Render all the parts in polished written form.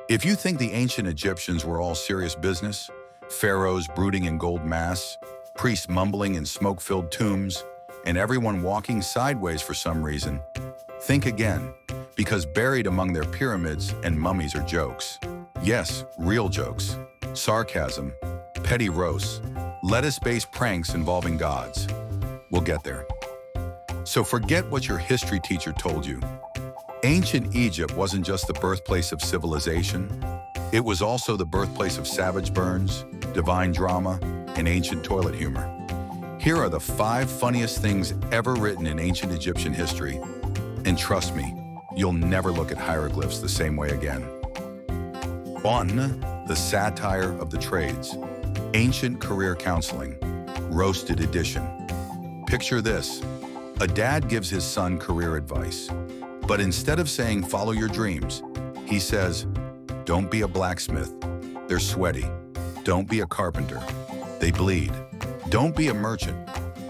If you think the ancient Egyptians were all serious business, pharaohs brooding in gold masks, priests mumbling in smoke-filled tombs, and everyone walking sideways for some reason, think again, because buried among their pyramids and mummies are jokes. Yes, real jokes, sarcasm, petty roasts, lettuce-based pranks involving gods. We'll get there. So forget what your history teacher told you. Ancient Egypt wasn't just the birthplace of civilization. It was also the birthplace of savage burns, divine drama, and ancient toilet humor. Here are the 5 funniest things ever written in ancient Egyptian history. And trust me, you'll never look at hieroglyphs the same way again. 1. The satire of the trades. Ancient career counseling. Roasted edition. Picture this. A dad gives his son career advice. But instead of saying, follow your dreams, he says, don't be a blacksmith. They're sweaty. Don't be a carpenter. They bleed. Don't be a merchant.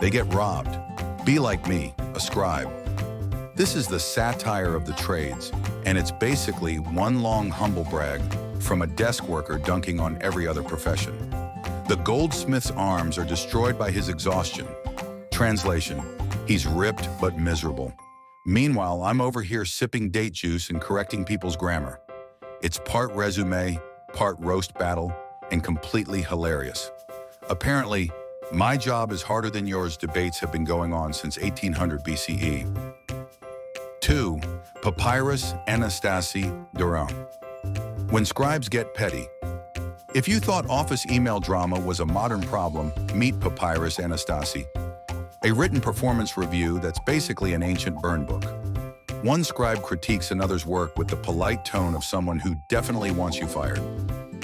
They get robbed. Be like me, a scribe. This is the satire of the trades, and it's basically one long humble brag from a desk worker dunking on every other profession. The goldsmith's arms are destroyed by his exhaustion. Translation, he's ripped but miserable. Meanwhile, I'm over here sipping date juice and correcting people's grammar. It's part resume, part roast battle, and completely hilarious. Apparently, my job is harder than yours debates have been going on since 1800 BCE. 2. Papyrus Anastasi Duran. When scribes get petty. If you thought office email drama was a modern problem, meet Papyrus Anastasi, a written performance review that's basically an ancient burn book. One scribe critiques another's work with the polite tone of someone who definitely wants you fired.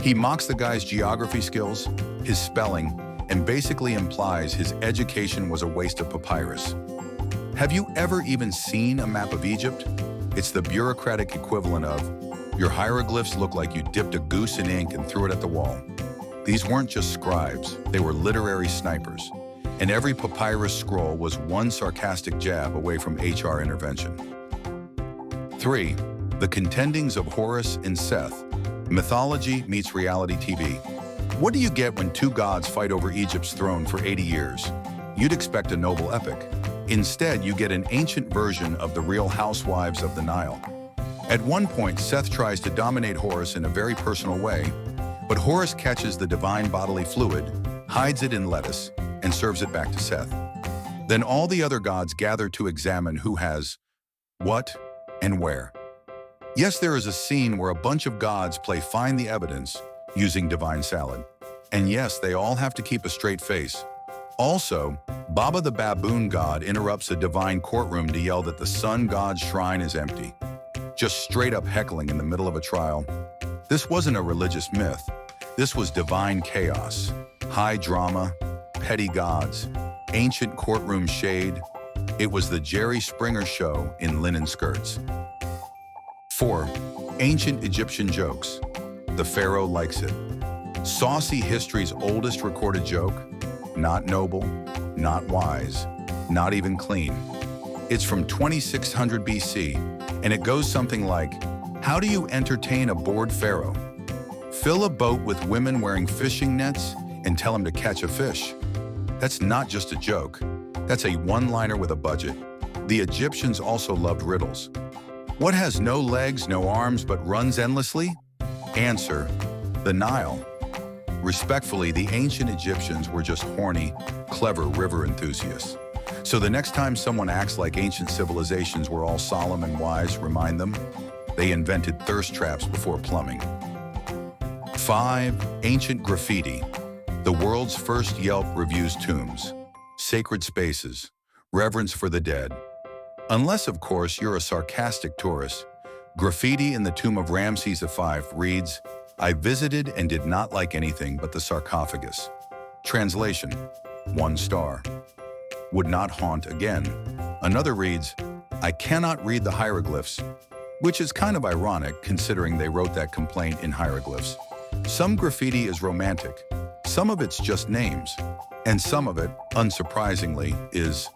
He mocks the guy's geography skills, his spelling, and basically implies his education was a waste of papyrus. Have you ever even seen a map of Egypt? It's the bureaucratic equivalent of, your hieroglyphs look like you dipped a goose in ink and threw it at the wall. These weren't just scribes, they were literary snipers. And every papyrus scroll was one sarcastic jab away from HR intervention. 3. The Contendings of Horus and Seth. Mythology meets reality TV. What do you get when 2 gods fight over Egypt's throne for 80 years? You'd expect a noble epic. Instead, you get an ancient version of the Real Housewives of the Nile. At one point, Seth tries to dominate Horus in a very personal way, but Horus catches the divine bodily fluid, hides it in lettuce, and serves it back to Seth. Then all the other gods gather to examine who has what and where. Yes, there is a scene where a bunch of gods play Find the Evidence using divine salad. And yes, they all have to keep a straight face. Also, Baba the baboon god interrupts a divine courtroom to yell that the sun god's shrine is empty. Just straight up heckling in the middle of a trial. This wasn't a religious myth. This was divine chaos, high drama, petty gods, ancient courtroom shade. It was the Jerry Springer show in linen skirts. 4. Ancient Egyptian jokes. The pharaoh likes it. Saucy history's oldest recorded joke. Not noble, not wise, not even clean. It's from 2600 BC, and it goes something like, how do you entertain a bored pharaoh? Fill a boat with women wearing fishing nets and tell him to catch a fish. That's not just a joke. That's a one-liner with a budget. The Egyptians also loved riddles. What has no legs, no arms, but runs endlessly? Answer, the Nile. Respectfully, the ancient Egyptians were just horny, clever river enthusiasts. So the next time someone acts like ancient civilizations were all solemn and wise, remind them, they invented thirst traps before plumbing. 5. Ancient graffiti. The world's first Yelp reviews tombs, sacred spaces, reverence for the dead. Unless, of course, you're a sarcastic tourist, graffiti in the tomb of Ramses V reads, I visited and did not like anything but the sarcophagus. Translation, 1 star. Would not haunt again. Another reads, I cannot read the hieroglyphs, which is kind of ironic considering they wrote that complaint in hieroglyphs. Some graffiti is romantic, some of it's just names, and some of it, unsurprisingly, is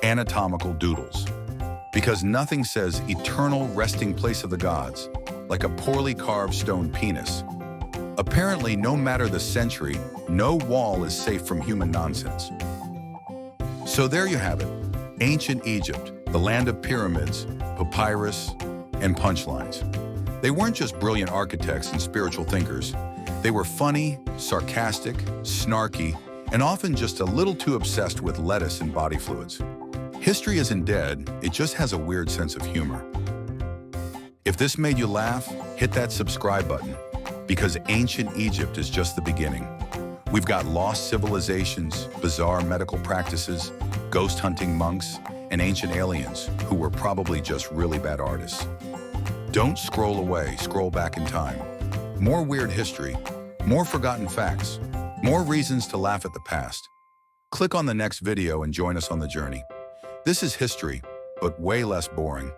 anatomical doodles. Because nothing says eternal resting place of the gods like a poorly carved stone penis. Apparently, no matter the century, no wall is safe from human nonsense. So there you have it, ancient Egypt, the land of pyramids, papyrus, and punchlines. They weren't just brilliant architects and spiritual thinkers. They were funny, sarcastic, snarky, and often just a little too obsessed with lettuce and body fluids. History isn't dead, it just has a weird sense of humor. If this made you laugh, hit that subscribe button, because ancient Egypt is just the beginning. We've got lost civilizations, bizarre medical practices, ghost hunting monks, and ancient aliens who were probably just really bad artists. Don't scroll away, scroll back in time. More weird history, more forgotten facts, more reasons to laugh at the past. Click on the next video and join us on the journey. This is history, but way less boring.